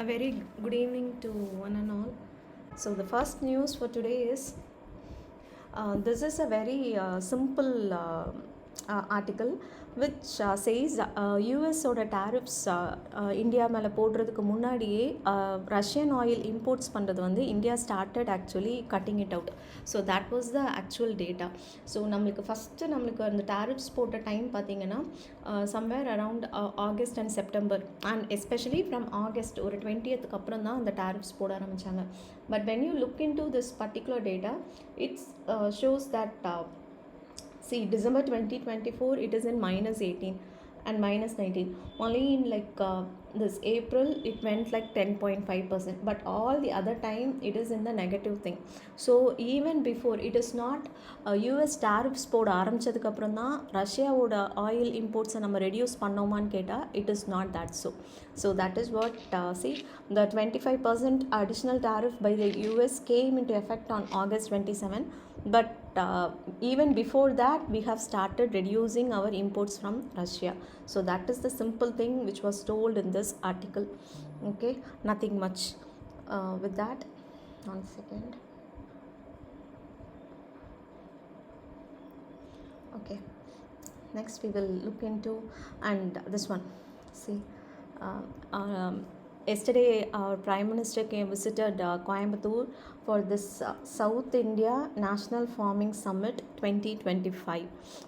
A very good evening to one and all. So, the first news for today is this is a very simple article which says US ஓட tariffs India மேலே போடுறதுக்கு முன்னாடியே Russian oil imports பண்ணுறது வந்து India started actually cutting it out. So that was the actual data. So நம்மளுக்கு அந்த tariffs போட்ட time பார்த்திங்கன்னா somewhere around August and September and especially from August ஒரு 20th அப்புறம் தான் அந்த டேரிஃப்ஸ் போட ஆரம்பித்தாங்க. But when you look into this particular data it's shows that see December 2024 it is in -18 and -19. Only in this April it went like 10.5%, but all the other time it is in the negative thing. So even before it is not US tariffs போட ஆரம்பிச்சதுக்கு அப்புறம் தான் ரஷ்யாவோட oil இம்போர்ட்ஸை நம்ம reduce பண்ணோமான்னு கேட்டால் it is not that so that is what see the 25% additional tariff by the US came into effect on August 27, but even before that we have started reducing our imports from Russia. So that is the simple thing which was told in this article. Okay, nothing much with that. One second. Okay, next we will look into and this one. See yesterday our Prime Minister visited Coimbatore for this South India National Farming Summit 2025.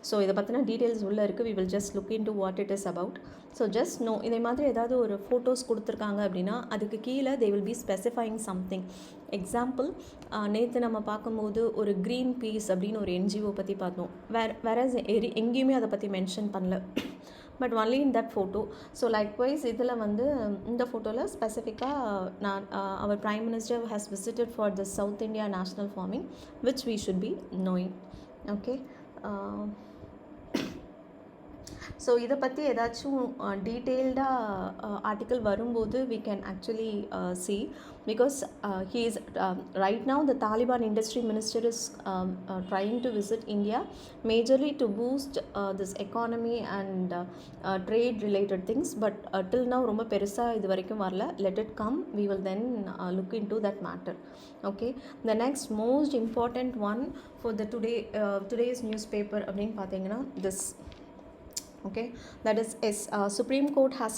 So இதை பற்றின details உள்ளே இருக்குது. We will just look into what it is about. So just know இதே மாதிரி ஏதாவது ஒரு photos கொடுத்துருக்காங்க அப்படின்னா அதுக்கு கீழே they will be specifying something. Example நேற்று நம்ம பார்க்கும்போது ஒரு க்ரீன் பீஸ் அப்படின்னு ஒரு NGO பற்றி பார்த்தோம். வேற எங்கேயுமே அதை பற்றி மென்ஷன் பண்ணல, but only in that photo. So likewise இதில் வந்து இந்த ஃபோட்டோவில் ஸ்பெசிஃபிக்காக நான் our Prime Minister has visited for the South India National Farming, which we should be knowing. Okay, so இதை பற்றி ஏதாச்சும் டீட்டெயில்டாக ஆர்டிக்கல் வரும்போது we can actually see, because he is right now the Taliban industry minister is trying to visit India majorly to boost this economy and trade related things, but till now ரொம்ப பெருசாக இது வரைக்கும் வரல. Let it come, we will then look into that matter. Okay, the next most important one for the today's newspaper அப்படின்னு பார்த்தீங்கன்னா this. Okay, that is Supreme Court has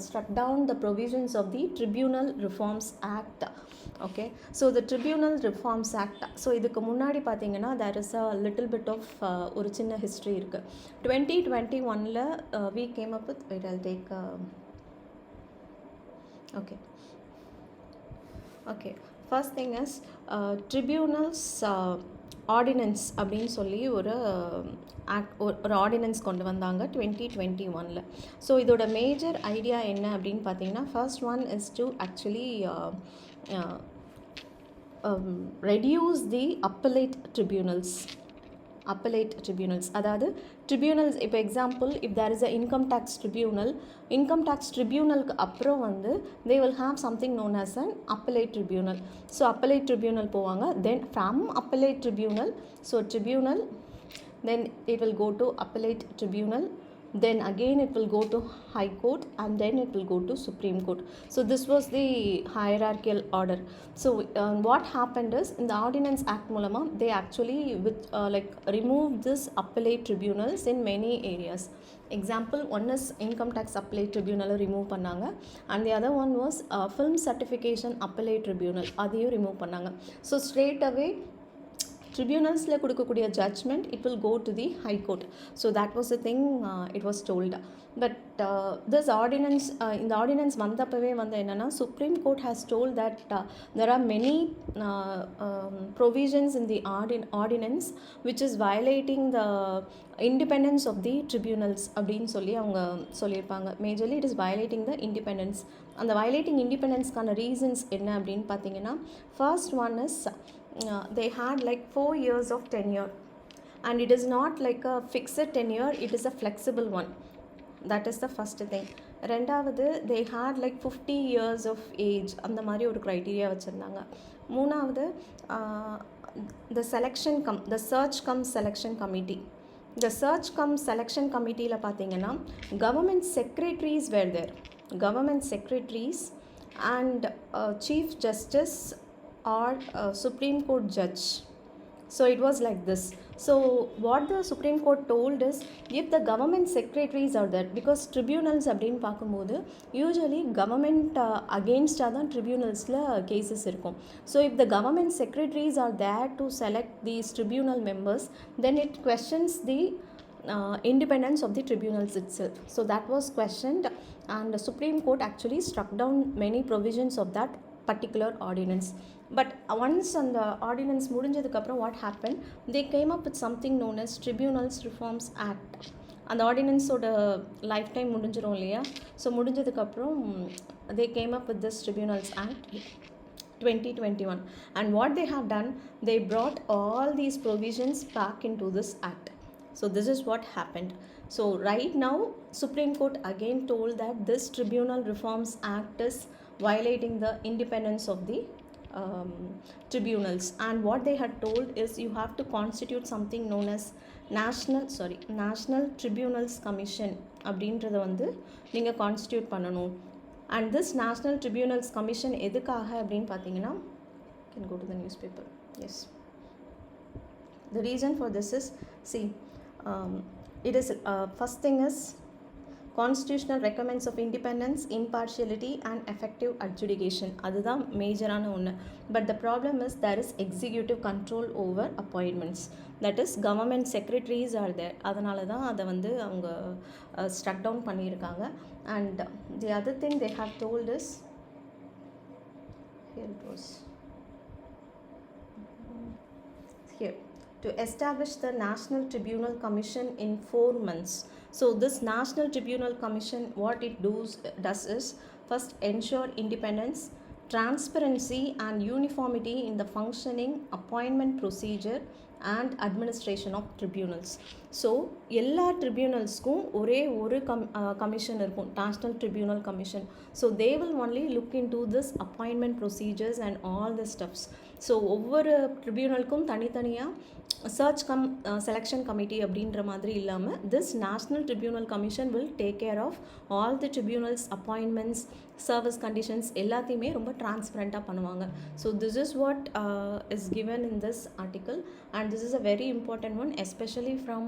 struck down the provisions of the Tribunal Reforms Act. Okay, so the Tribunal Reforms Act, so இதுக்கு முன்னாடி பார்த்தீங்கன்னா there is a little bit of ஒரு சின்ன history இருக்கு. 2021ல we came up with, wait, I'll take okay, first thing is Tribunals ordinance அப்படின்னு சொல்லி ஒரு ordinance கொண்டு வந்தாங்க 2021ல். ஸோ இதோட மேஜர் ஐடியா என்ன அப்படின்னு பார்த்தீங்கன்னா, first one is to actually reduce the appellate tribunals. அதாவது ட்ரிபியூனல்ஸ், இப்போ example if there is a income tax ட்ரிபியூனலுக்கு அப்புறம் வந்து they will have something known as an appellate tribunal. So appellate tribunal போவாங்க, then from appellate tribunal, so tribunal, then it will go to appellate tribunal, then again it will go to High Court, and then it will go to Supreme Court. So this was the hierarchical order. So what happened is in the Ordinance Act மூலமா they actually removed this appellate tribunals in many areas. Example, one is income tax appellate tribunal remove பண்ணாங்க, and the other one was film certification appellate tribunal, அதையும் remove பண்ணாங்க. So straight away ட்ரிபியூனல்ஸில் கொடுக்கக்கூடிய judgement it will go to the high court. So that was the thing it was told. But this ordinance, இந்த ordinance வந்தப்பவே வந்து என்னென்னா, supreme court has told that there are many provisions in the ordinance which is violating the independence of the tribunals அப்படின்னு சொல்லி அவங்க சொல்லியிருப்பாங்க. Majorly it is violating the independence. அந்த violating இண்டிபெண்டன்ஸ்க்கான ரீசன்ஸ் என்ன அப்படின்னு பார்த்தீங்கன்னா, first one is they had like 4 years of tenure, and it is not like a fixed tenure, it is a flexible one. That is the first thing. ரெண்டாவது they had like 50 years of age, அந்த மாதிரி ஒரு criteria வச்சுருந்தாங்க. மூணாவது the search cum selection committee. The search cum selection committeeல பார்த்தீங்கன்னா government secretaries were there. Government secretaries and Chief Justice or Supreme Court judge. So it was like this. So what the Supreme Court told is, if the government secretaries are there, because tribunals அப்படின்னு பார்க்கும்போது usually government அகெயின்ஸ்டாக தான் ட்ரிபியூனல்ஸில் cases இருக்கும். So if the government secretaries are there to select these tribunal members, then it questions the independence of the tribunals itself. So that was questioned, and the Supreme Court actually struck down many provisions of that particular ordinance. But once on the ordinance முடிஞ்சதுக்கப்புறம் what happened, they came up with something known as Tribunals Reforms Act. அந்த ஆர்டினன்ஸோட life time முடிஞ்சிடும் இல்லையா? So முடிஞ்சதுக்கப்புறம் they came up with this Tribunals Act 2021, and what they have done, they brought all these provisions back into this act. So this is what happened. So right now Supreme Court again told that this Tribunal Reforms Act is violating the independence of the tribunals, and what they had told is you have to constitute something known as National Tribunals Commission அப்படின்றத வந்து நீங்கள் constitute பண்ணணும். And this National Tribunals Commission எதுக்காக அப்படின்னு பார்த்தீங்கன்னா, can go to the newspaper. Yes, the reason for this is, see, it is first thing is constitutional requirements of independence, impartiality and effective adjudication. அதுதான் மேஜரான ஒன்று. But the problem is there is executive control over appointments, that is government secretaries are there. அதனால தான் அதை வந்து அவங்க struck down பண்ணியிருக்காங்க. And the other thing they have told is, here it was, here, to establish the National Tribunal Commission in 4 months. So this National Tribunal Commission, what it does is, first ensure independence, transparency and uniformity in the functioning, appointment procedure and administration of tribunals. So எல்லா ட்ரிபியூனல்ஸ்க்கும் ஒரே ஒரு commission இருக்கும், national tribunal commission. So they will only look into this appointment procedures and all the steps. So ஒவ்வொரு ட்ரிபியூனலுக்கும் தனித்தனியாக search selection committee அப்படின்ற மாதிரி இல்லாமல், this national tribunal commission will take care of all the tribunals appointments, service conditions எல்லாத்தையுமே ரொம்ப டிரான்ஸ்பரண்ட்டாக பண்ணுவாங்க. So this is what is given in this article, and this is a very important one, especially from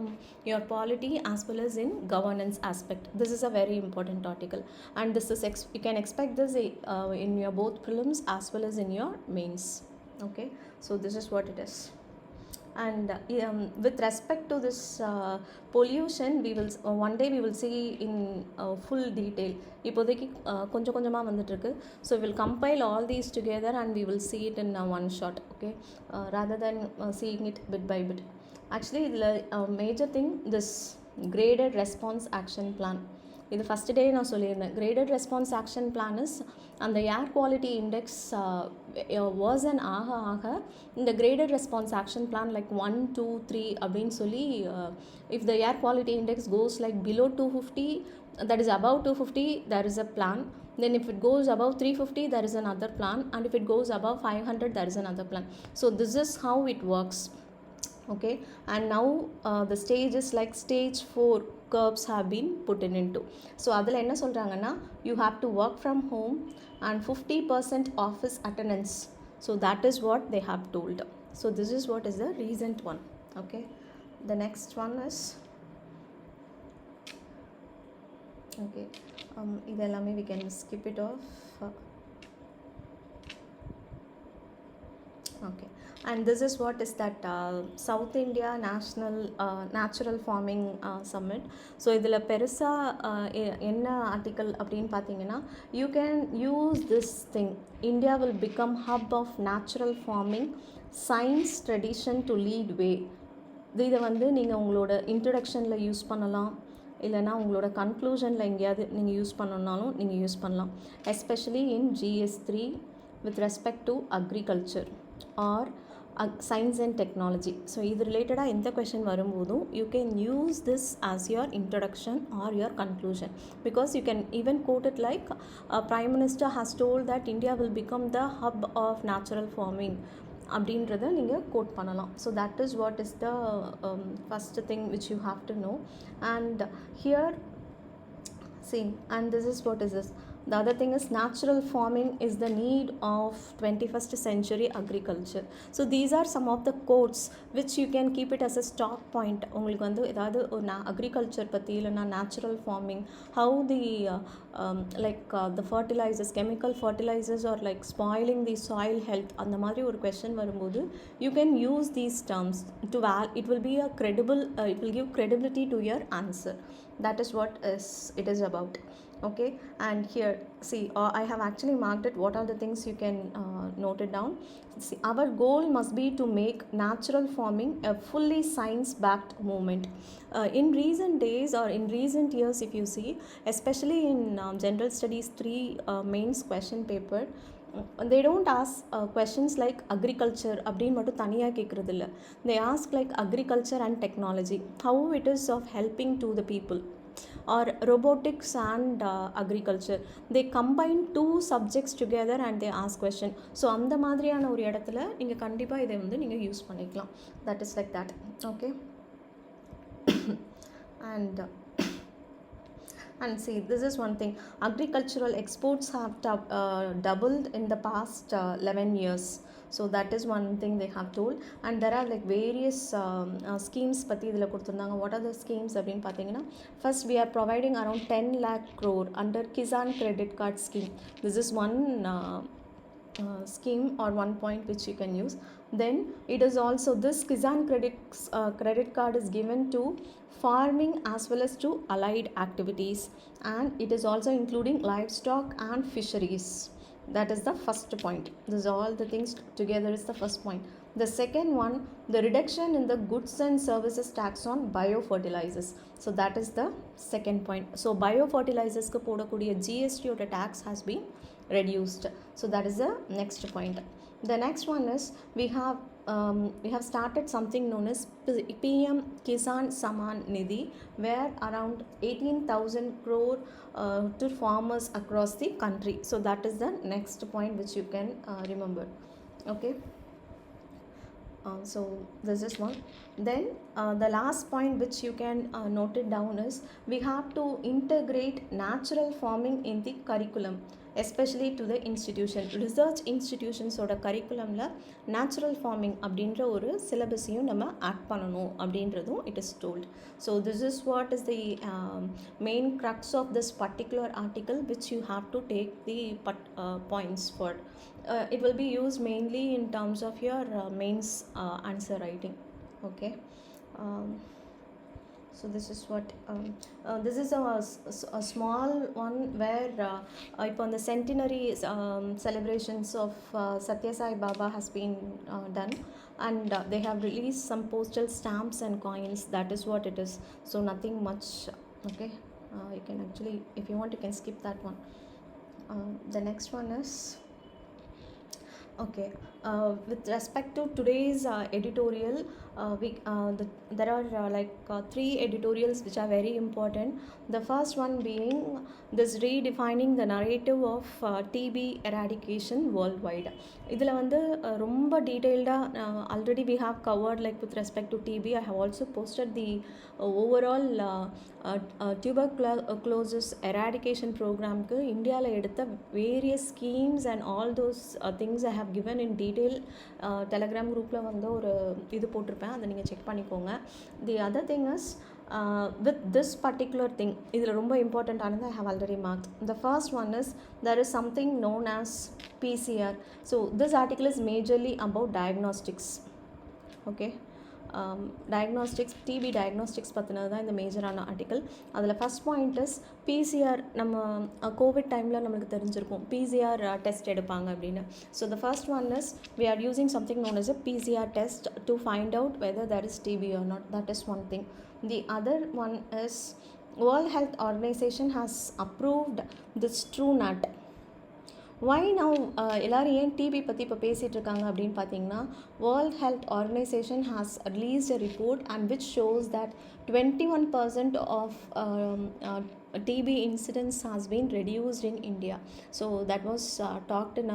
your polity as well as in governance aspect. This is a very important article, and this is you can expect this in your both prelims as well as in your mains. Okay, so this is what it is. And with respect to this pollution, we will one day we will see in full detail. இப்போதைக்கு கொஞ்சம் கொஞ்சமாக வந்துட்டுருக்கு. So we will compile all these together and we will see it in one shot, okay, rather than seeing it bit by bit. Actually இதில் major thing, this graded response action plan. இது first day நான் சொல்லியிருந்தேன். Graded response action plan is, அந்த ஏர் quality index version ஆக ஆக இந்த graded response action plan like 1, 2, 3 அப்படின்னு சொல்லி, if the air quality index cos like below 250, that is above 250, there is a plan. Then if it goes above 350, there is another plan, and if it goes above 500, there is another plan. So this is how it works. Okay, and now the stage is like stage 4 curbs have been put into. So அதில் என்ன சொல்கிறாங்கன்னா, you have to work from home and 50% office attendance. So that is what they have told. So this is what is the recent one. Okay, the next one is, okay, இதெல்லாமே we can skip it off. Okay, and this is what is that South India National Natural Farming Summit. So இதில் பெருசாக என்ன article அப்படின்னு பார்த்தீங்கன்னா, you can use this thing, India will become hub of natural farming, science tradition to lead way. இதை வந்து நீங்கள் உங்களோட இன்ட்ரடக்ஷனில் use பண்ணலாம், இல்லைனா உங்களோட கன்க்ளூஷனில் எங்கேயாவது நீங்கள் யூஸ் பண்ணணுன்னாலும் நீங்கள் யூஸ் பண்ணலாம். Especially in GS3 with respect to agriculture or science and technology. So இது ரிலேட்டடாக எந்த கொஷின் வரும்போதும் you can use this as your introduction or your conclusion, because you can even quote it like Prime Minister has told that India will become the hub of natural farming அப்படின்றத நீங்கள் code பண்ணலாம். So that is what is the first thing which you have to know. And here see, and this is what is this, The other thing is natural farming is the need of 21st century agriculture. So these are some of the quotes which you can keep it as a stock point. உங்களுக்கு வந்து ஏதாவது ஒரு agriculture பற்றி இல்லைனா natural farming, how the the fertilizers, chemical fertilizers are like spoiling the soil health, அந்த மாதிரி ஒரு question வரும்போது you can use these terms to it will be a credible, it will give credibility to your answer. That is what it is about. Okay, and here see, I have actually marked it. What are the things you can note it down. See, our goal must be to make natural farming a fully science backed movement. In recent days or in recent years, if you see, especially in general studies 3 mains question paper, they don't ask questions like agriculture அப்படின்னு மட்டும் தனியாக கேட்குறது இல்லை. They ask like agriculture and technology, how it is of helping to the people, or robotics and agriculture. They combine 2 subjects together and they ask question. So அந்த மாதிரியான ஒரு இடத்துல நீங்கள் கண்டிப்பாக இதை வந்து நீங்கள் யூஸ் பண்ணிக்கலாம். That is like that. Okay. And see, this is one thing. Agricultural exports have doubled in the past 11 years. So that is one thing they have told. And there are like various schemes பற்றி இதில் கொடுத்துருந்தாங்க. What are the schemes அப்படின்னு பார்த்தீங்கன்னா, first we are providing around 10 lakh crore under Kisan credit card scheme. This is one scheme or one point which you can use. Then it is also, this Kisan credit card is given to farming as well as to allied activities, and it is also including livestock and fisheries. That is the first point. This is all the things together is the first point. The second one, the reduction in the goods and services tax on biofertilizers. So that is the second point. So biofertilizers ku podakuriya GST oda tax has been reduced. So that is the next point. The next one is we have started something known as PM Kisan Saman Nidhi, where around 18,000 crore to farmers across the country. So that is the next point which you can remember. Okay. So this is one. Then the last point which you can note it down is we have to integrate natural farming in the curriculum, especially to the institution. Research institutions oda curriculumல natural farming அப்படின்ற ஒரு சிலபஸையும் நம்ம add பண்ணணும் அப்படின்றதும் it is told. So this is what is the main crux of this particular article which you have to take the points for. It will be used mainly in terms of your mains answer writing. Okay. So this is what this is a small one where upon the centenary celebrations of Satya Sai Baba has been done, and they have released some postal stamps and coins. That is what it is. So nothing much. Okay. You can actually, if you want, you can skip that one. The next one is, okay, with respect to today's editorial, there are 3 editorials which are very important. The first one being this redefining the narrative of TB eradication worldwide. இதில் வந்து ரொம்ப டீட்டெயில்டாக already we have covered, like with respect to TB. I have also posted the overall tuberculosis eradication programக்கு இந்தியாவில் எடுத்த various schemes and all those things I have given in detail. Telegram groupல வந்து ஒரு இது போட்டிருப்பேன், அதை நீங்கள் செக் பண்ணிக்கோங்க. The other thing is with this particular thing, இதில் ரொம்ப இம்பார்ட்டண்ட்டானது I have already marked. The first one is there is something known as PCR. So this article is majorly about diagnostics. Okay. Diagnostics, TB diagnostics பற்றினது தான் இந்த மேஜரான article. அதில் first point is PCR. நம்ம COVID டைமில் நம்மளுக்கு தெரிஞ்சிருக்கும் PCR test எடுப்பாங்க அப்படின்னு. So the first one is we are using something known as a PCR test to find out whether there is TB or not. That is one thing. The other one is World Health Organization has approved this TrueNut. Why now எல்லாரும் ஏன் DP பற்றி இப்போ பேசிகிட்டு இருக்காங்க அப்படின்னு பார்த்தீங்கன்னா, world health organisation has released a report and which shows that 21% of TB incidence has been reduced in India. So that was talked in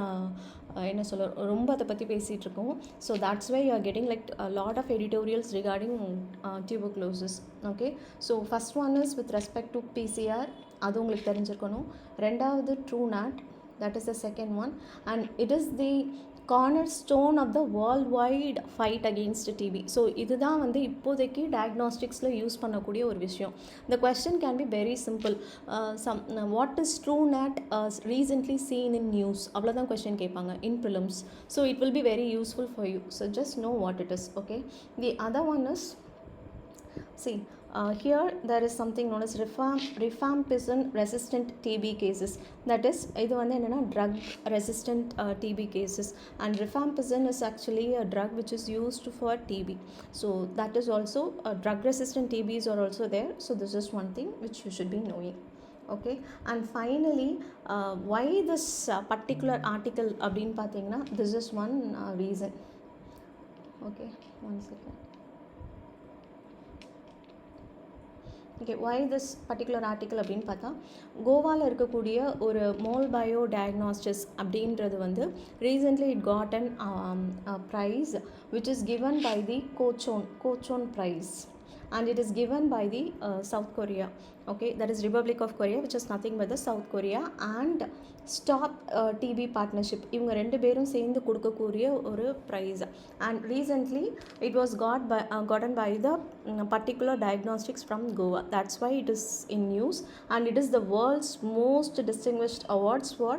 என்ன சொல்ல, ரொம்ப அதை பற்றி பேசிகிட்டு இருக்கோம். So that's why you are getting like a lot of editorials regarding tuberculosis. Okay, so first one is with respect to PCR. அது உங்களுக்கு தெரிஞ்சிருக்கணும். ரெண்டாவது TrueNat, that is the second one, and it is the cornerstone of the worldwide fight against TB. So இதுதான் வந்து இப்போதைக்கு டயக்னாஸ்டிக்ஸில் use பண்ணக்கூடிய ஒரு விஷயம். The question can be very simple. What is TrueNat recently seen in news? அவ்வளோதான் question கேட்பாங்க in prelims. So it will be very useful for you. So just know what it is, okay? The other one is, see, here there is something known as rifampicin resistant TB cases. That is, இது வந்து என்னென்னா drug resistant TB cases, and rifampicin is actually a drug which is used for TB. So that is also drug resistant TBs are also there. So this is one thing which you should be knowing. Okay, and finally, why this particular article அப்படின்னு பார்த்தீங்கன்னா, this is one reason. Okay, one second. Okay, why this particular article அப்படின்னு பார்த்தா, கோவாவில் இருக்கக்கூடிய ஒரு mole bio diagnostics அப்படின்றது வந்து recently it got an prize which is given by the Kochon prize, and it is given by the South Korea. Okay, that is Republic of Korea, which is nothing but the South Korea and Stop TB partnership. இவங்க ரெண்டு பேரும் சேர்ந்து கொடுக்கக்கூடிய ஒரு price, and recently it was gotten by the particular diagnostics from Goa. That's why it is in news, and it is the world's most distinguished awards for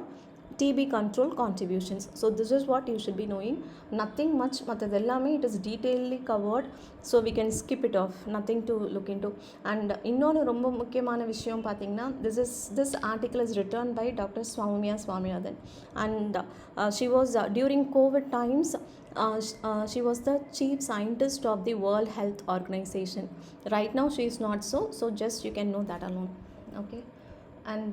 TB control contributions. So this is what you should be knowing. Nothing much, மற்றது எல்லாமே it is detailedly covered, so we can skip it off, nothing to look into. And இன்னொரு ரொம்ப முக்கியமான விஷயம் பார்த்தீங்கன்னா, this article is written by Dr. Soumya Swaminathan, and she was during COVID times, she was the chief scientist of the World Health Organization. Right now she is not so just you can know that alone. Okay, and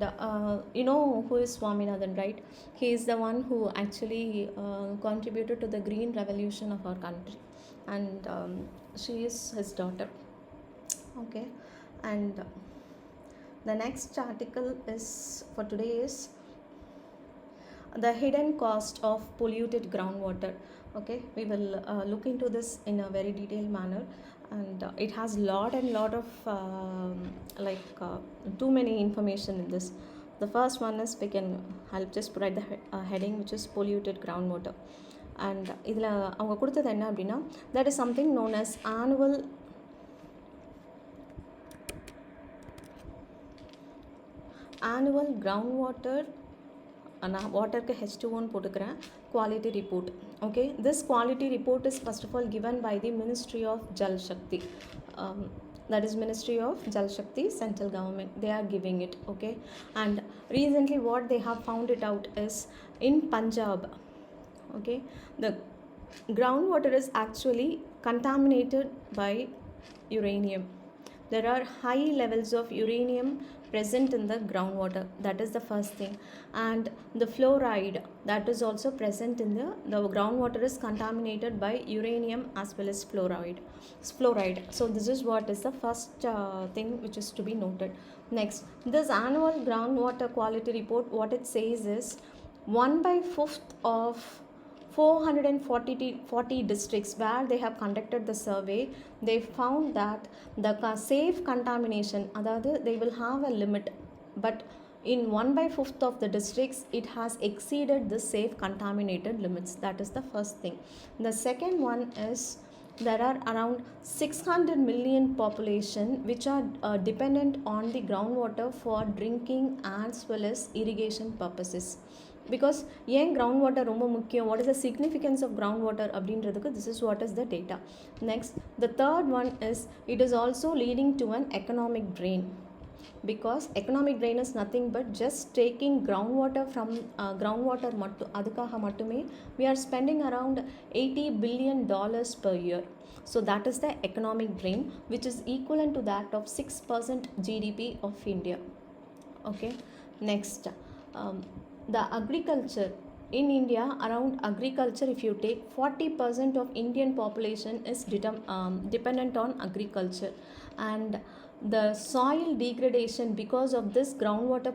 you know who is Swaminathan, right? He is the one who actually contributed to the green revolution of our country, and she is his daughter. Okay, and the next article is for today is the hidden cost of polluted groundwater. Okay, we will look into this in a very detailed manner, and it has lot of too many information in this. The first one is, I'll just provide the heading, which is polluted groundwater, and இதில் அவங்க கொடுத்தது என்ன அப்படின்னா, that is something known as annual groundwater, நான் வாட்டருக்கு H2O போட்டுக்கிறேன், quality report. Okay, this quality report is first of all given by the Ministry of Jal Shakti. That is Ministry of Jal Shakti, central government, they are giving it. Okay, and recently what they have found it out is in Punjab, okay, the groundwater is actually contaminated by uranium. There are high levels of uranium present in the groundwater. That is the first thing. And the fluoride, that is also present in the groundwater is contaminated by uranium as well as fluoride. So this is what is the first thing which is to be noted. Next, this annual groundwater quality report, what it says is 1/5 of 440 districts where they have conducted the survey, they found that the safe contamination, அதாவது they will have a limit, but in 1/5 of the districts it has exceeded the safe contaminated limits. That is the first thing. The second one is, there are around 600 million population which are dependent on the groundwater for drinking as well as irrigation purposes. Because ஏன் ground water ரொம்ப முக்கியம், what is the significance of ground water அப்படின்றதுக்கு this is what is the data. Next, the third one is, it is also leading to an economic drain, because economic drain is nothing but just taking groundwater from groundwater அதுக்காக மட்டுமே we are spending around $80 billion per year. So that is the economic drain, which is equivalent to that of 6% GDP of India. Okay, next, the agriculture in India, around agriculture, if you take 40% of Indian population is dependent on agriculture, and the soil degradation because of this groundwater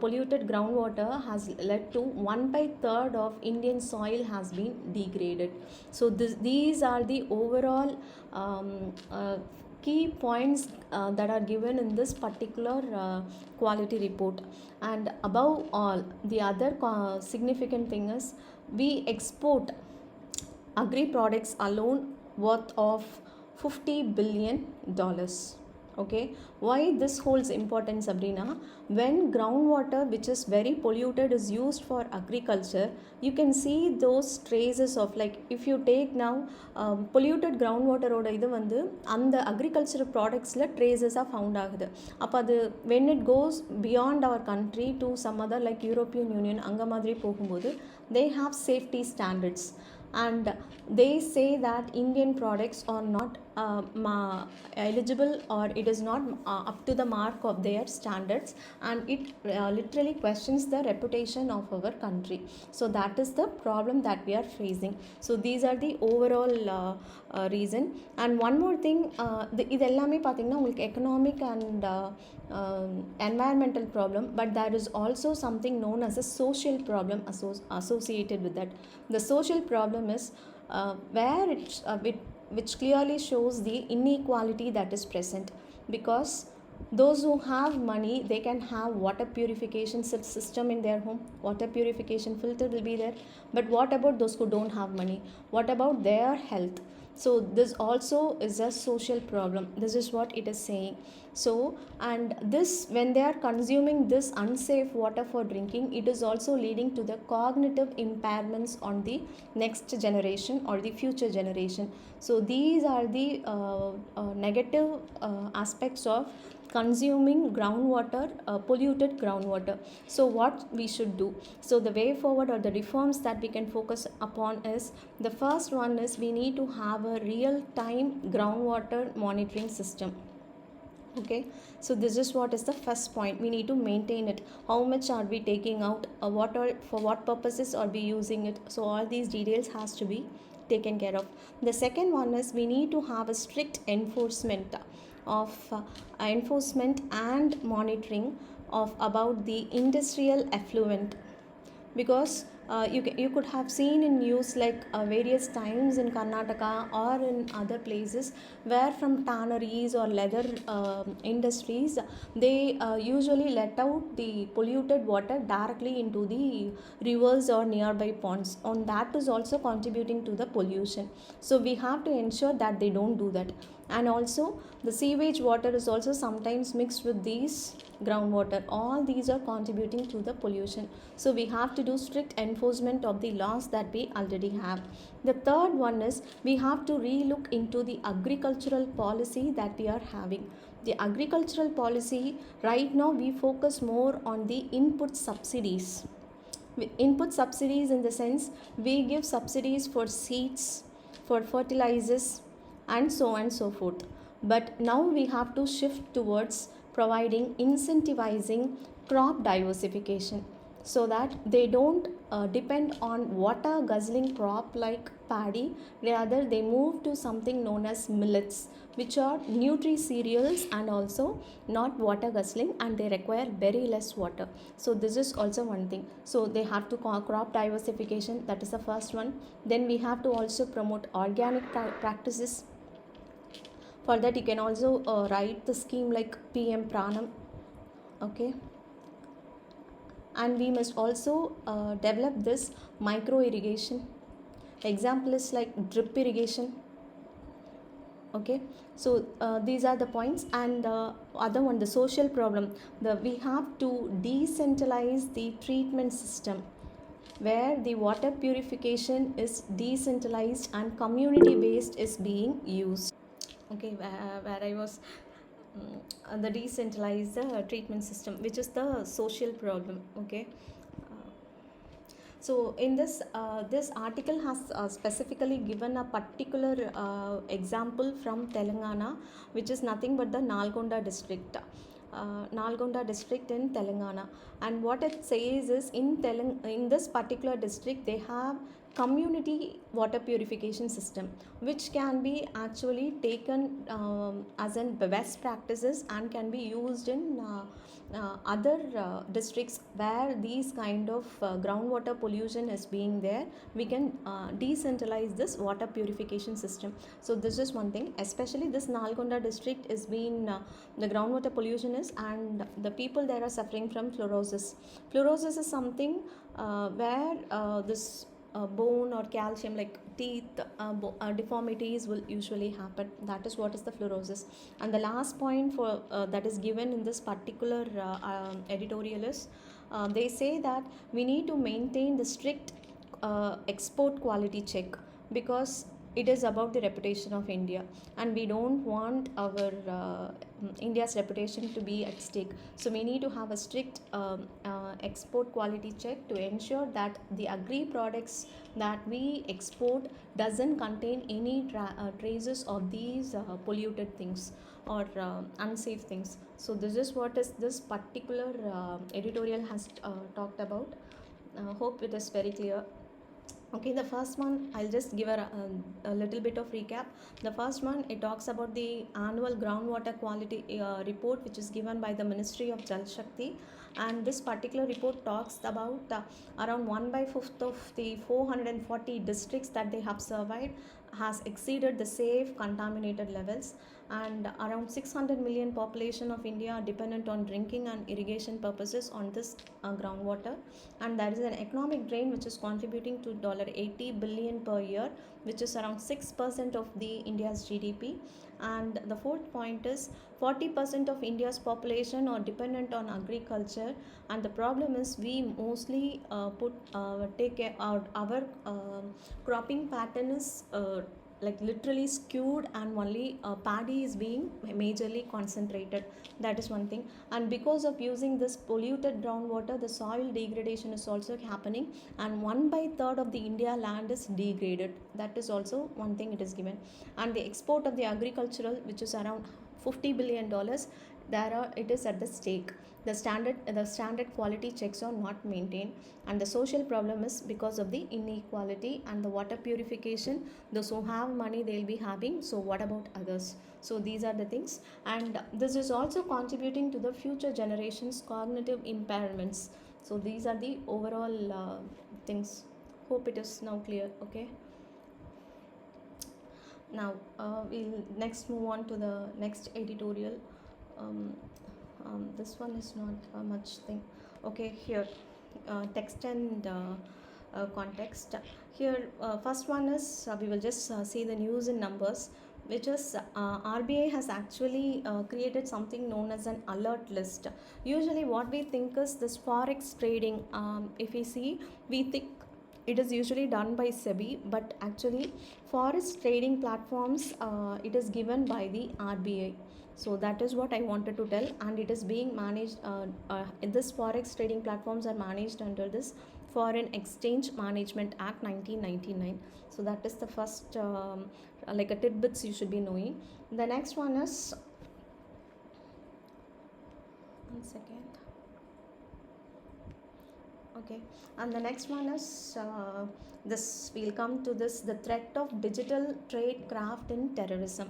polluted groundwater has led to 1/3 of Indian soil has been degraded. So these are the overall key points that are given in this particular quality report. And above all, the other significant thing is we export agri products alone worth of $50 billion. Okay, why this holds importance, Sabrina? When groundwater, which is very polluted, is used for agriculture, you can see those traces of, like, if you take now polluted groundwater oda idu vandu and the agricultural products la traces are found agudhu. Appo adu when it goes beyond our country to some other like European Union anga madri pogumbodhu, they have safety standards, and they say that Indian products are not eligible, or it is not up to the mark of their standards, and it literally questions the reputation of our country. So that is the problem that we are facing. So these are the overall reason. And one more thing, இது எல்லாமே பார்த்தீங்கன்னா உங்களுக்கு economic and environmental problem, but there is also something known as a social problem associated with that. The social problem is where which clearly shows the inequality that is present, because those who have money, they can have water purification system in their home, water purification filter will be there, but what about those who don't have money? What about their health? So this also is a social problem. This is what it is saying. So, and this, when they are consuming this unsafe water for drinking, it is also leading to the cognitive impairments on the next generation or the future generation. So these are the negative aspects of consuming groundwater, polluted groundwater. So what we should do? So the way forward, or the reforms that we can focus upon, is the first one is we need to have a real time groundwater monitoring system. Okay, so this is what is the first point. We need to maintain it. How much are we taking out, for what purposes are we using it? So all these details has to be taken care of. The second one is we need to have a strict enforcement and monitoring of about the industrial effluent, because you could have seen in news like various times in Karnataka or in other places where from tanneries or leather industries, they usually let out the polluted water directly into the rivers or nearby ponds, and that is also contributing to the pollution. So we have to ensure that they don't do that. And also the sewage water is also sometimes mixed with these groundwater. All these are contributing to the pollution. So we have to do strict enforcement of the laws that we already have. The third one is we have to relook into the agricultural policy that we are having. The agricultural policy right now, we focus more on the input subsidies. Input subsidies in the sense we give subsidies for seeds, for fertilizers, and so on and so forth. But now we have to shift towards providing incentivizing crop diversification, so that they don't depend on water guzzling crop like paddy. Rather, they move to something known as millets, which are nutri cereals and also not water guzzling, and they require very less water. So this is also one thing. So they have to crop diversification, that is the first one. Then we have to also promote organic practices. For that, you can also write the scheme like PM Pranam. Okay, and we must also develop this micro irrigation. Example is like drip irrigation. Okay, so these are the points. And the other one, the social problem, we have to decentralize the treatment system, where the water purification is decentralized and community based is being used. Okay, where I was the decentralized treatment system, which is the social problem. Okay, so in this this article has specifically given a particular example from Telangana, which is nothing but the Nalgonda district. Nalgonda district in Telangana. And what it says is in this particular district, they have community water purification system, which can be actually taken as in best practices and can be used in other districts where these kind of groundwater pollution is being there. We can decentralize this water purification system. So this is one thing, especially this Nalgonda district is being the groundwater pollution is, and the people there are suffering from fluorosis is something where this bone or calcium like teeth deformities will usually happen. That is what is the fluorosis. And the last point for that is given in this particular editorial is they say that we need to maintain the strict export quality check, because it is about the reputation of India, and we don't want our India's reputation to be at stake. So we need to have a strict export quality check to ensure that the agri products that we export doesn't contain any traces of these polluted things or unsafe things. So this is what is this particular editorial has talked about. Hope it is very clear. Okay, the first one, I'll just give a little bit of recap. The first one, it talks about the annual groundwater quality report, which is given by the Ministry of Jal Shakti. And this particular report talks about around 1/5 of the 440 districts that they have surveyed has exceeded the safe contaminated levels, and around 600 million population of India are dependent on drinking and irrigation purposes on this groundwater. And there is an economic drain which is contributing to $80 billion per year, which is around 6% of the India's GDP. And the fourth point is 40% of India's population are dependent on agriculture, and the problem is we mostly take care our cropping pattern is like literally skewed, and only paddy is being majorly concentrated. That is one thing. And because of using this polluted groundwater, the soil degradation is also happening, and 1/3 of the India land is degraded. That is also one thing it is given. And the export of the agricultural, which is around $50 billion, it is at the stake. The standard quality checks are not maintained, and the social problem is because of the inequality. And the water purification, those who have money they'll be having, so what about others? So these are the things, and this is also contributing to the future generations cognitive impairments. So these are the overall things. Hope it is now clear. Okay, now we'll next move on to the next editorial. This one is not much thing. Okay, here text and context. Here first one is we will just see the news in numbers, which is RBI has actually created something known as an alert list. Usually what we think is this Forex trading, if we see, we think it is usually done by SEBI, but actually Forex trading platforms, it is given by the RBI. So that is what I wanted to tell, and it is being managed, this Forex trading platforms are managed under this Foreign Exchange Management Act 1999. So that is the first like a tidbits you should be knowing. The next one is, one second. Okay, and the next one is this, we'll come to this, the threat of digital trade craft in terrorism.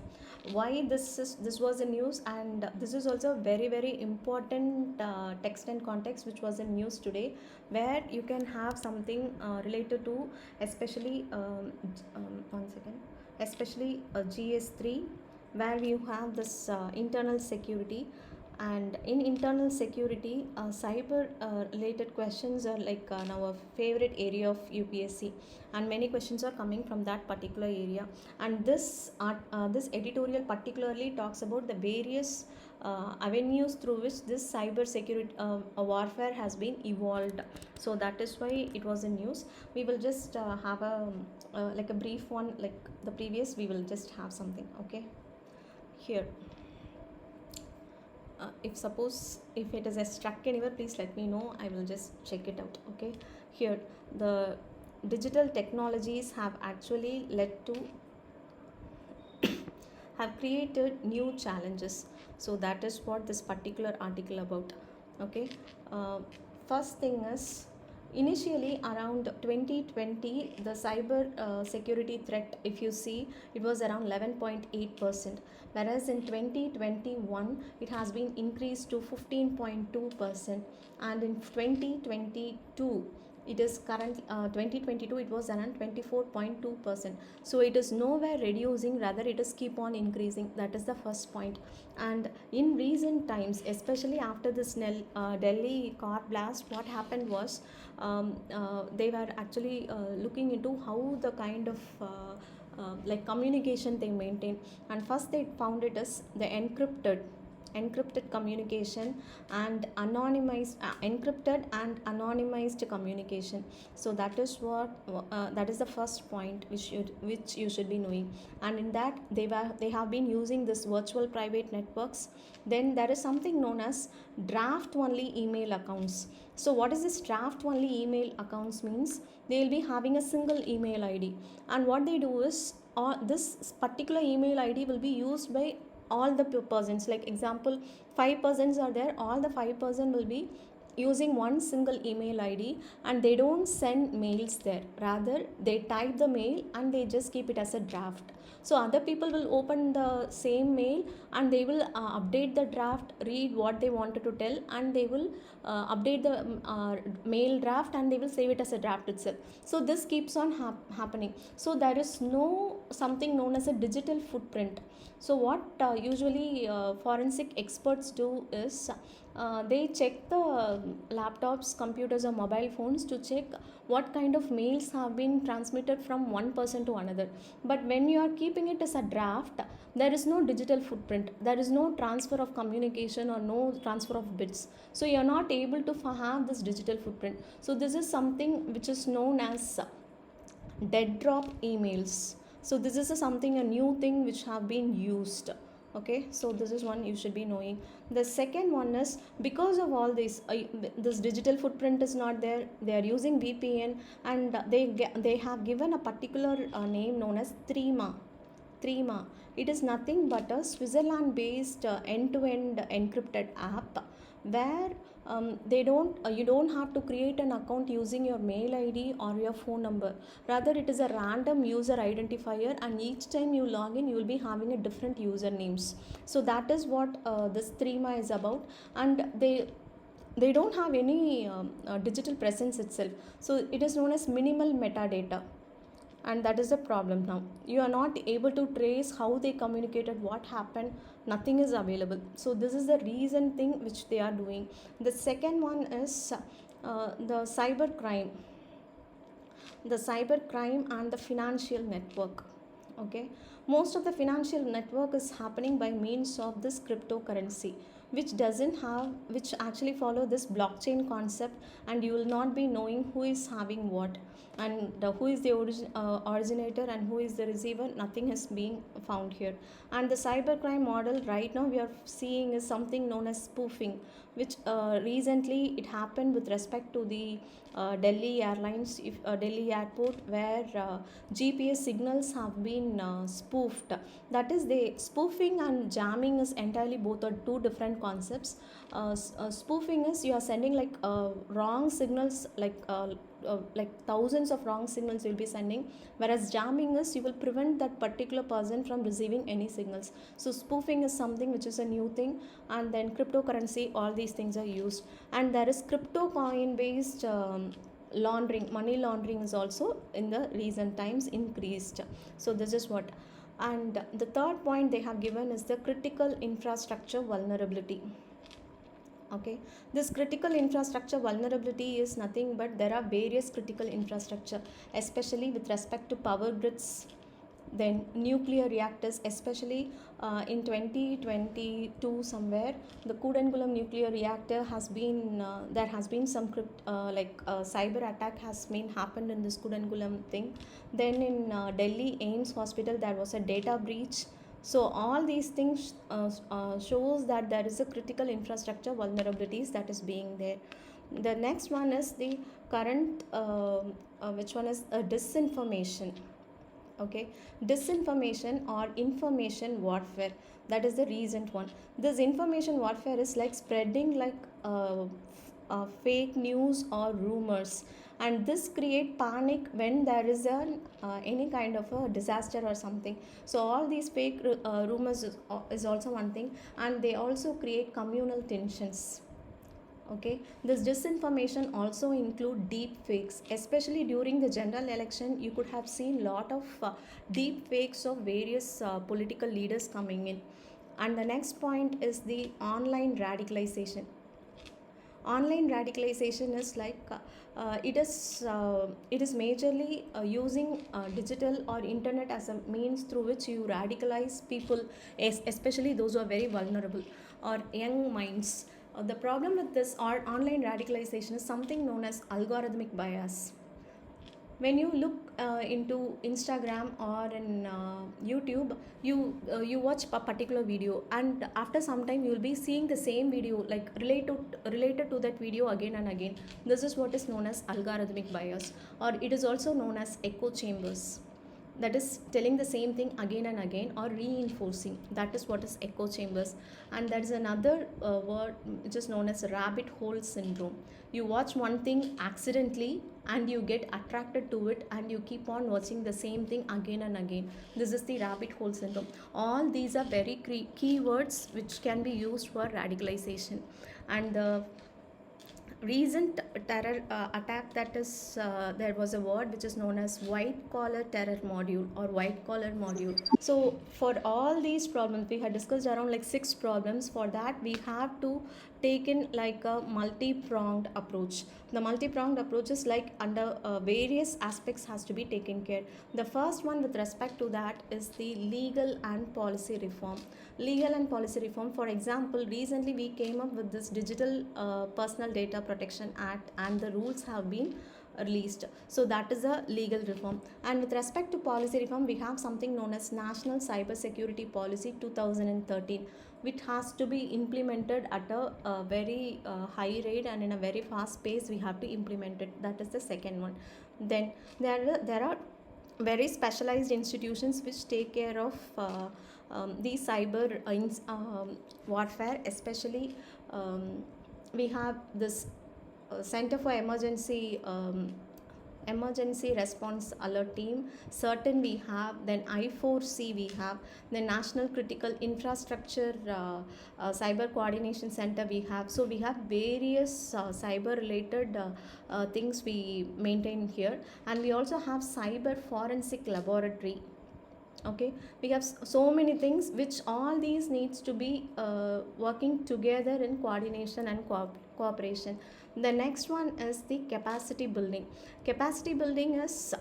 Why this was in news, and this is also very very important text and context which was in news today, where you can have something related to especially one second, especially GS3, where you have this internal security. And in internal security, cyber related questions are like now a favorite area of UPSC, and many questions are coming from that particular area. And this editorial particularly talks about the various avenues through which this cyber security warfare has been evolved. So that is why it was in news. We will just have a like a brief one, like the previous. We will just have something. Okay, here. If suppose if it is stuck anywhere, please let me know, I will just check it out. Okay, here the digital technologies have actually led to have created new challenges. So that is what this particular article about. Okay, first thing is Initially around 2020, the cyber security threat, if you see, it was around 11.8%, whereas in 2021 it has been increased to 15.2%, and in 2022 it is current 2022 it was around 24.2%. So it is nowhere reducing, rather it is keep on increasing. That is the first point. And in recent times, especially after this Delhi car blast, what happened was they were actually looking into how the kind of like communication they maintain, and first they found it as the encrypted communication and anonymized encrypted and anonymized communication. So that is what that is the first point which you should be knowing. And in that they have been using this virtual private networks. Then there is something known as draft only email accounts. So what is this draft only email accounts means? They will be having a single email id, and what they do is this particular email id will be used by all the persons. Like example, 5 persons are there, all the 5 person will be using one single email id, and they don't send mails there, rather they type the mail and they just keep it as a draft. So other people will open the same mail and they will update the draft, read what they wanted to tell, and they will update the mail draft, and they will save it as a draft itself. So this keeps on happening. So there is no something known as a digital footprint. So what usually forensic experts do is they check the laptops, computers or mobile phones to check what kind of mails have been transmitted from one person to another. But when you are keeping it as a draft, there is no digital footprint, there is no transfer of communication or no transfer of bits. So you are not able to have this digital footprint. So this is something which is known as dead drop emails. So this is something, a new thing which have been used. Okay, so this is one you should be knowing. The second one is, because of all this this digital footprint is not there, they are using VPN, and they have given a particular name known as Threema. It is nothing but a Switzerland based end-to-end encrypted app, where you don't have to create an account using your mail id or your phone number. Rather it is a random user identifier, and each time you log in you will be having a different usernames. So that is what this Threema is about. And they don't have any digital presence itself. So it is known as minimal metadata, and that is the problem. Now you are not able to trace how they communicated, what happened, nothing is available. So this is the reason thing which they are doing. The second one is the cyber crime and the financial network. Okay, most of the financial network is happening by means of this cryptocurrency, which actually follow this blockchain concept, and you will not be knowing who is having what, and who is the originator and who is the receiver. Nothing is being found here. And the cybercrime model right now we are seeing is something known as spoofing, which recently it happened with respect to the Delhi Airlines, Delhi airport, where GPS signals have been spoofed. That is, they spoofing and jamming is entirely both are two different concepts. Spoofing is you are sending like wrong signals, like thousands of wrong signals you will be sending, whereas jamming is you will prevent that particular person from receiving any signals. So spoofing is something which is a new thing. And then cryptocurrency, all these things are used. And there is crypto coin based laundering, money laundering is also in the recent times increased. So this is what. And the third point they have given is the critical infrastructure vulnerability. Okay, this critical infrastructure vulnerability is nothing but there are various critical infrastructure, especially with respect to power grids, then nuclear reactors, especially in 2022 somewhere, the Kudankulam nuclear reactor has been there has been some cyber attack has been happened in this Kudankulam thing. Then in Delhi AIMS hospital there was a data breach. So all these things shows that there is a critical infrastructure vulnerabilities that is being there. The next one is the current which one is disinformation. Okay, disinformation or information warfare, that is the recent one. This information warfare is like spreading like fake news or rumors, and this create panic when there is any kind of a disaster or something. So all these fake rumors is also one thing, and they also create communal tensions. Okay, this disinformation also include deep fakes, especially during the general election. You could have seen lot of deep fakes of various political leaders coming in. And the next point is the online radicalization. Online radicalization is like it is majorly using digital or internet as a means through which you radicalize people, especially those who are very vulnerable or young minds. The problem with this or online radicalization is something known as algorithmic bias. When you look into Instagram or in YouTube, you watch a particular video, and after some time you will be seeing the same video, like related to that video again and again. This is what is known as algorithmic bias, or it is also known as echo chambers. That is telling the same thing again and again or reinforcing. That is what is echo chambers. And there is another word which is known as rabbit hole syndrome. You watch one thing accidentally and you get attracted to it, and you keep on watching the same thing again and again. This is the rabbit hole syndrome. All these are very key words which can be used for radicalization. And the recent terror attack, that is there was a word which is known as white collar terror module or white collar module. So for all these problems we had discussed around like 6 problems. For that we have to take in like a multi-pronged approach. The multi-pronged approach is like under various aspects has to be taken care. The first one with respect to that is the legal and policy reform. Legal and policy reform, for example, recently we came up with this Digital Personal Data Protection Act, and the rules have been released. So that is a legal reform. And with respect to policy reform, we have something known as National Cyber Security Policy 2013, which has to be implemented at a very high rate and in a very fast pace. We have to implement it. That is the second one. Then there are very specialized institutions which take care of the cyber warfare. Especially we have this Center for Emergency Response Alert Team, certain we have, then I4C we have, the National Critical Infrastructure Cyber Coordination Center we have. So we have various cyber related things we maintain here. And we also have Cyber Forensic Laboratory. Okay, we have so many things which all these needs to be working together in coordination and cooperation. The next one is the capacity building. Capacity building is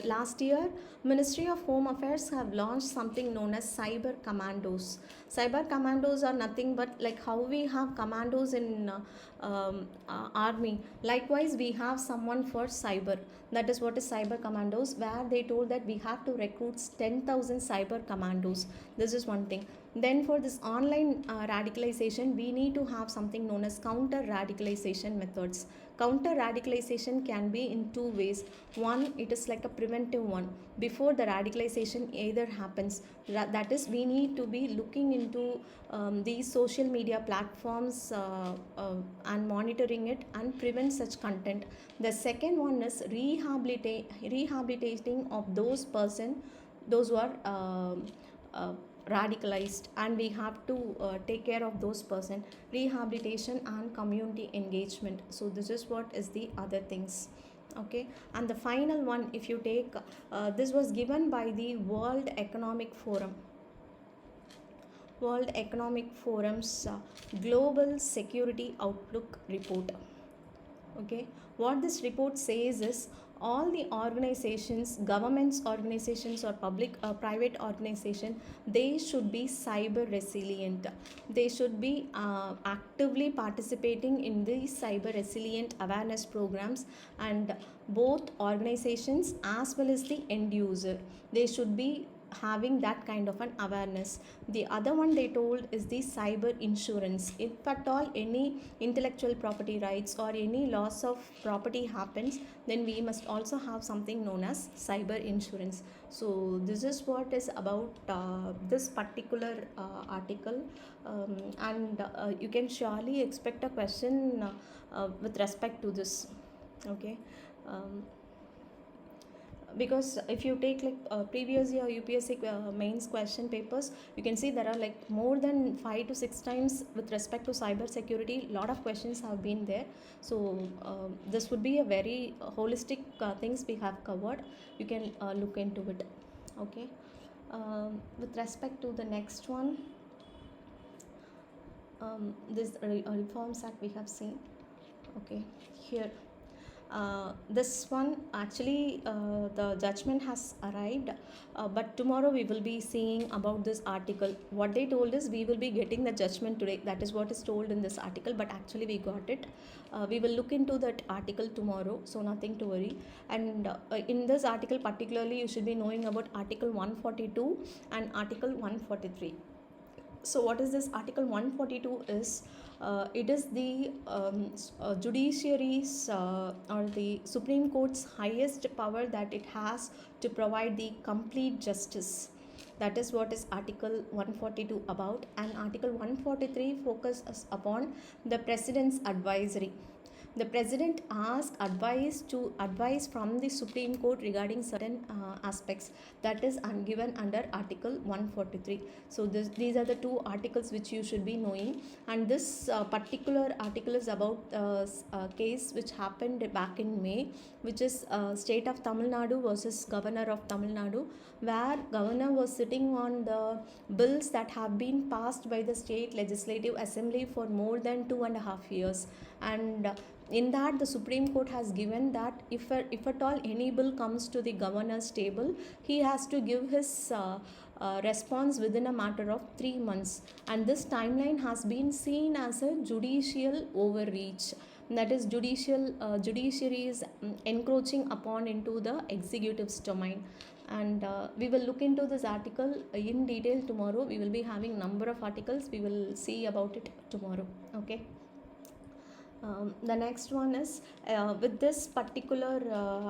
last year Ministry of Home Affairs have launched something known as cyber commandos. Cyber commandos are nothing but like how we have commandos in army, likewise we have someone for cyber. That is what is cyber commandos, where they told that we have to recruit 10,000 cyber commandos. This is one thing. Then for this online radicalization, we need to have something known as counter radicalization methods. Counter radicalization can be in 2 ways. One, it is like a preventive one before the radicalization either happens. That is, we need to be looking into these social media platforms and monitoring it and prevent such content. The second one is rehabilitating of those who are radicalized, and we have to take care of those person. Rehabilitation and community engagement. So this is what is the other things. Okay, and the final one, if you take this was given by the World Economic Forum's Global Security Outlook report. Okay, what this report says is all the organizations, governments organizations or public private organization, they should be cyber resilient. They should be actively participating in the cyber resilient awareness programs, and both organizations as well as the end user, they should be having that kind of an awareness. The other one they told is the cyber insurance. If at all any intellectual property rights or any loss of property happens, then we must also have something known as cyber insurance. So this is what is about this particular article, and you can surely expect a question with respect to this. Okay. Because if you take like previous year UPSC mains question papers, you can see there are like more than 5 to 6 times with respect to cyber security. Lot of questions have been there. So this would be a very holistic things we have covered. You can look into it. Okay. With respect to the next one, this reforms act we have seen. Okay, here this one actually the judgment has arrived, but tomorrow we will be seeing about this article. What they told is we will be getting the judgment today. That is what is told in this article, but actually we got it. We will look into that article tomorrow, so nothing to worry. And in this article particularly, you should be knowing about article 142 and article 143. So what is this article 142 is, it is the judiciary's or the Supreme Court's highest power that it has to provide the complete justice. That is what is article 142 about. And article 143 focuses upon the president's advisory. The president asks advice from the Supreme Court regarding certain aspects that is given under article 143. So these are the two articles which you should be knowing. And this particular article is about a case which happened back in May, which is state of Tamil Nadu versus governor of Tamil Nadu, where governor was sitting on the bills that have been passed by the state legislative assembly for more than 2.5 years. And in that, the Supreme Court has given that if at all any bill comes to the governor's table, he has to give his response within a matter of 3 months. And this timeline has been seen as a judicial overreach. That is, judiciary is encroaching upon into the executive's domain. And we will look into this article in detail tomorrow. We will be having number of articles. We will see about it tomorrow. Okay. The next one is with this particular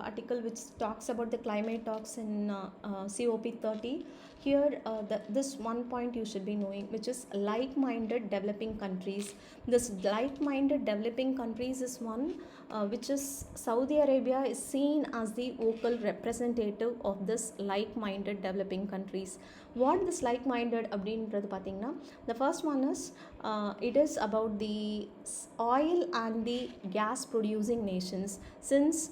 article which talks about the climate talks in COP30. Here this one point you should be knowing, which is like-minded developing countries. This like-minded developing countries is one which is Saudi Arabia is seen as the vocal representative of this like-minded developing countries. What this like-minded அப்படின்றது பார்த்தீங்கன்னா, the first one is it is about the oil and the gas producing nations. Since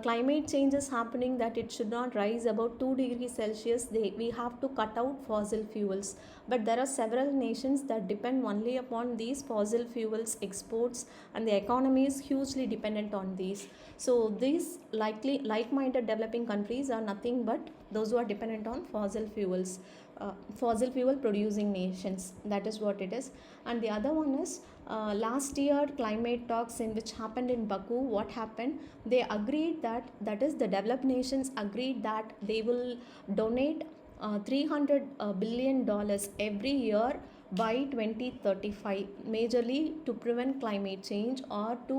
climate change is happening that it should not rise above 2 degrees Celsius, we have to cut out fossil fuels. But there are several nations that depend only upon these fossil fuels exports, and the economy is hugely dependent on these. So these like-minded developing countries are nothing but those who are dependent on fossil fuels, fossil fuel producing nations. That is what it is. And the other one is last year climate talks in which happened in Baku. What happened? They agreed that is the developed nations agreed that they will donate $300 billion every year by 2035, majorly to prevent climate change or to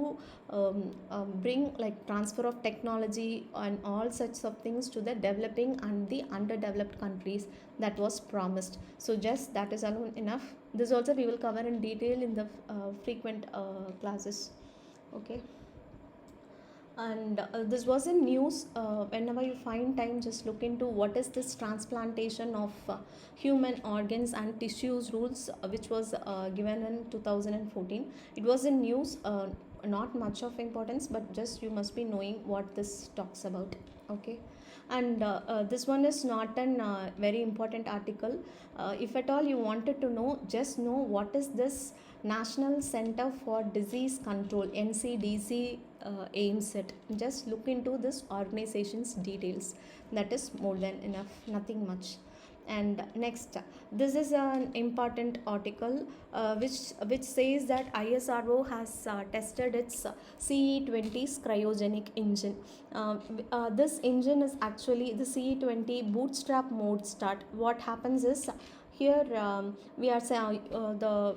bring like transfer of technology and all such of things to the developing and the underdeveloped countries that was promised. So just that is alone enough. This also we will cover in detail in the frequent classes. Okay. And this was in news. Whenever you find time, just look into what is this transplantation of human organs and tissues rules which was given in 2014. It was in news, not much of importance, but just you must be knowing what this talks about. Okay. And this one is not an very important article. If at all you wanted to know, just know what is this National Center for Disease Control, NCDC aims at. Just look into this organization's details. That is more than enough, nothing much. And next, this is an important article which says that ISRO has tested its CE20's cryogenic engine. This engine is actually the CE20 bootstrap mode start. What happens is, here we are saying the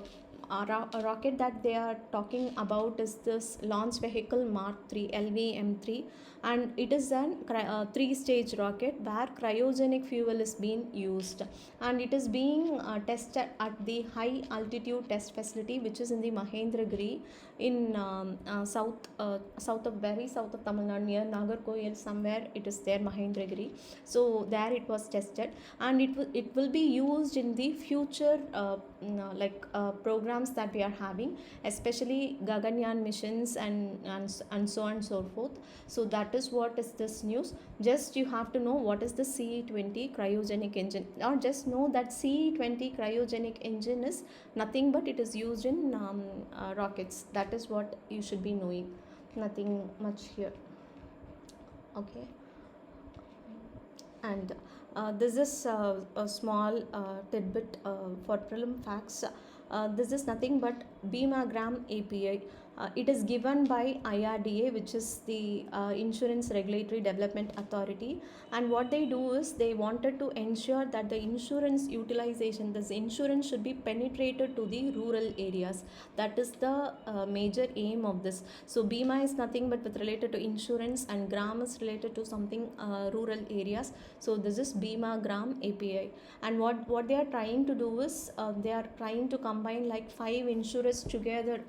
rocket that they are talking about is this launch vehicle Mark 3 LVM3, and it is a 3-stage rocket where cryogenic fuel is being used, and it is being tested at the high altitude test facility which is in the Mahendragiri in south of Tamil Nadu, near Nagarkoil somewhere it is there, Mahendragiri. So there it was tested, and it will be used in the future programs that we are having, especially Gaganyaan missions and so on and so forth. So that is what is this news. Just you have to know what is the CE20 cryogenic engine, or just know that CE20 cryogenic engine is nothing but it is used in rockets. That is what you should be knowing, nothing much here. Okay, and this is a small tidbit for prelim facts. This is nothing but BIMA-GRAM API. It is given by IRDA, which is the Insurance Regulatory Development Authority, and what they do is they wanted to ensure that the insurance utilization, this insurance should be penetrated to the rural areas. That is the major aim of this. So BIMA is nothing but with related to insurance, and GRAM is related to something rural areas. So this is BIMA-GRAM API, and what they are trying to do is they are trying to combine like 5 insurers together.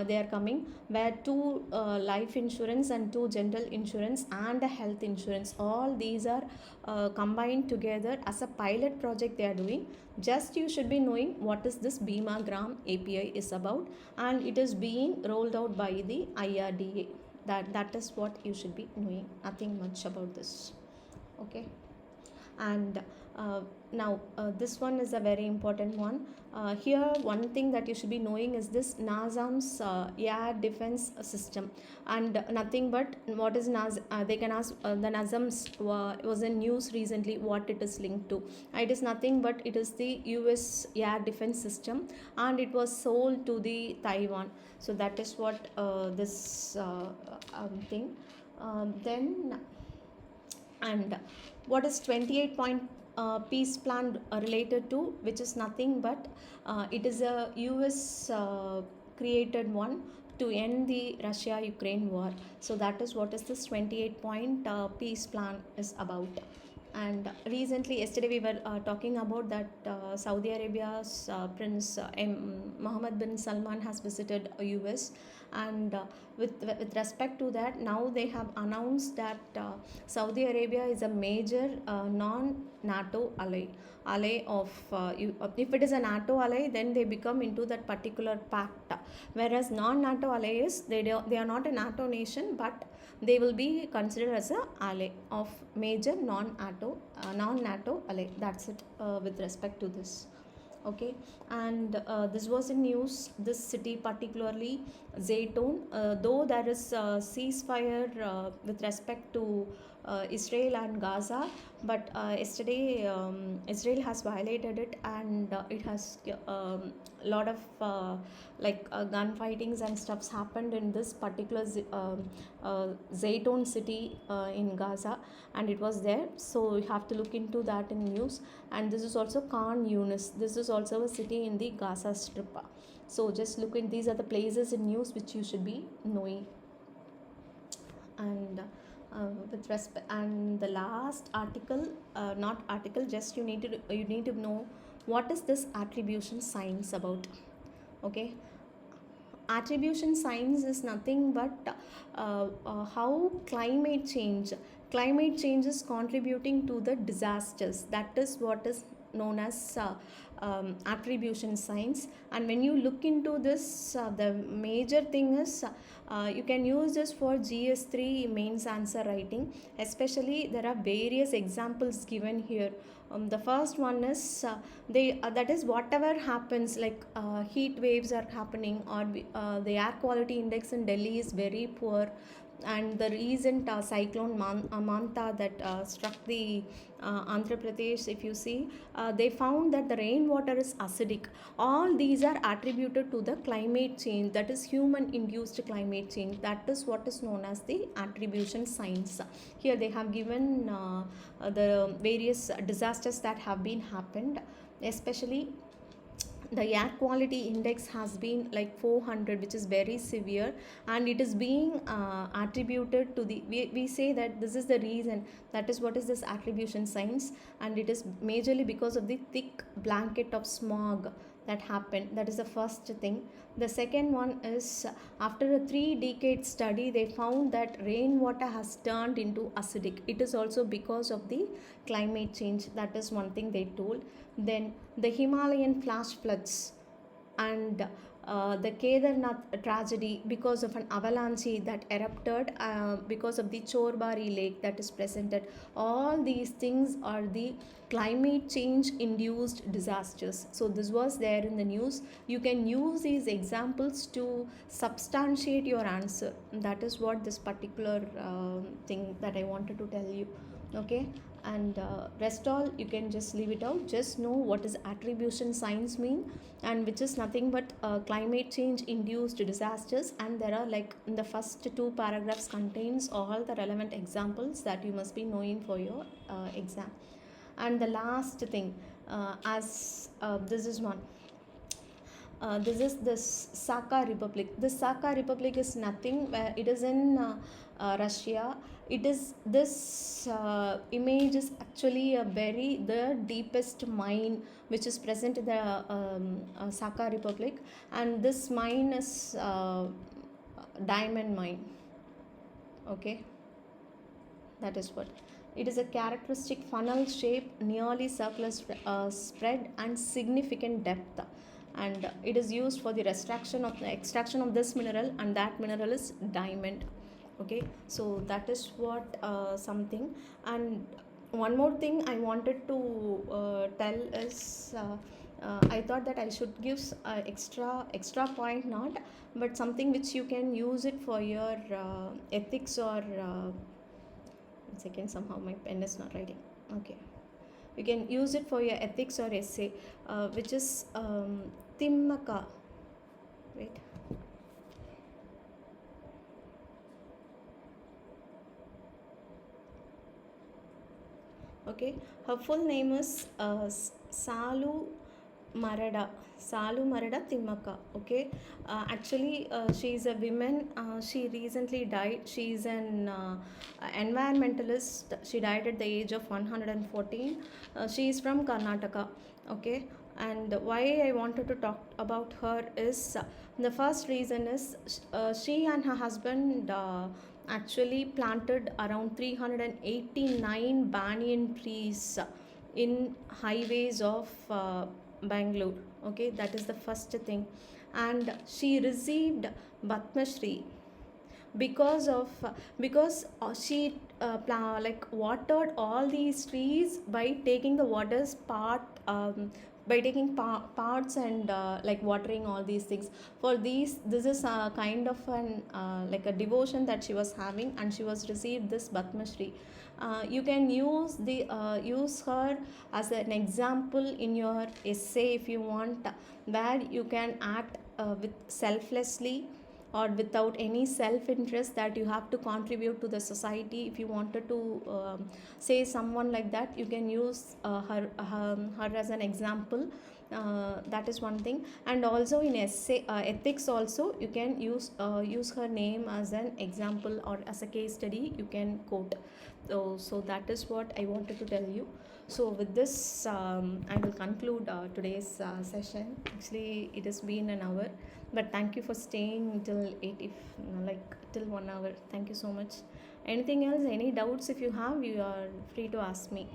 They are coming where 2 life insurance and 2 general insurance and a health insurance, all these are combined together as a pilot project they are doing. Just you should be knowing what is this BIMA-GRAM API is about, and it is being rolled out by the IRDA. That is what you should be knowing, nothing much about this. Okay, and now this one is a very important one. Here one thing that you should be knowing is this NASAM's air defense system, and nothing but what is they can ask the NASAM's was in news recently what it is linked to. It is nothing but it is the US air defense system, and it was sold to the Taiwan. So that is what this thing. Then, and what is 28-point peace plan related to, which is nothing but it is a US created one to end the Russia-Ukraine war. So that is what is this 28-point peace plan is about. And recently, yesterday we were talking about that Saudi Arabia's Prince Mohammed bin Salman has visited US, and with respect to that, now they have announced that Saudi Arabia is a major non-NATO ally of if it is a NATO ally, then they become into that particular pact, whereas non-NATO ally is they are not a NATO nation, but they will be considered as a ally of major non-NATO ally. That's it with respect to this. Okay, and this was in news. This city, particularly Zaytoun, though there is a ceasefire with respect to Israel and Gaza, but yesterday Israel has violated it, and it has lot of gunfightings and stuffs happened in this particular Zaytoun city in Gaza, and it was there. So we have to look into that in news. And this is also Khan Yunis. This is also a city in the Gaza Strip. So just look in, these are the places in news which you should be knowing. And with respect, and the last article, just you need to know what is this attribution science about. Okay, attribution science is nothing but how climate change is contributing to the disasters. That is what is known as attribution science. And when you look into this, the major thing is you can use this for GS3 mains answer writing. Especially there are various examples given here. The first one is that is whatever happens, like heat waves are happening, or the air quality index in Delhi is very poor, and the recent cyclone Manta that struck the Andhra Pradesh, if you see, they found that the rainwater is acidic. All these are attributed to the climate change, that is human induced climate change. That is what is known as the attribution science. Here they have given the various disasters that have been happened, especially the air quality index has been like 400, which is very severe, and it is being attributed to the, we say that this is the reason, that is what is this attribution science, and it is majorly because of the thick blanket of smog that happened. That is the first thing. The second one is, after a 3-decade study, they found that rainwater has turned into acidic. It is also because of the climate change. That is one thing they told. Then the Himalayan flash floods and the Kedarnath tragedy because of an avalanche that erupted because of the Chorbari lake that is presented. All these things are the climate change induced disasters. So this was there in the news. You can use these examples to substantiate your answer. That is what this particular thing that I wanted to tell you. Okay, and rest all you can just leave it out. Just know what is attribution science mean, and which is nothing but climate change induced disasters. And there are, like, in the first 2 paragraphs contains all the relevant examples that you must be knowing for your exam. And the last thing, this is one. This is this Sakha Republic. This Sakha Republic is nothing where it is in Russia. It is this image is actually the deepest mine which is present in the Sakha Republic, and this mine is diamond mine. Okay, that is what. It is a characteristic funnel shape, nearly circular spread, and significant depth. And it is used for the extraction of this mineral, and that mineral is diamond. Okay, so that is what something. And one more thing I wanted to tell is, I thought that I should give extra point, not, but something which you can use it for your ethics or second, somehow my pen is not writing. Okay, you can use it for your ethics or essay, which is Timmaka. Wait. Okay, her full name is Salu Marada Timmaka. Okay, actually she is a woman. She recently died. She is an environmentalist. She died at the age of 114. She is from Karnataka. Okay, and why I wanted to talk about her is, the first reason is she and her husband actually planted around 389 banyan trees in highways of Bangalore. Okay, that is the first thing. And she received Padma Shri because she watered all these trees by taking the waters part, by taking parts and like watering all these things. For these, this is a kind of an like a devotion that she was having, and she was received this Padma Shri. You can use her as an example in your essay if you want, where you can act with selflessly or without any self-interest, that you have to contribute to the society. If you wanted to say someone like that, you can use her as an example. That is one thing. And also in essay ethics also, you can use her name as an example, or as a case study you can quote. So that is what I wanted to tell you. So with this, I will conclude today's session. Actually, it has been an hour, but thank you for staying till 8, if till 1 hour. Thank you so much. Anything else, any doubts if you have, you are free to ask me.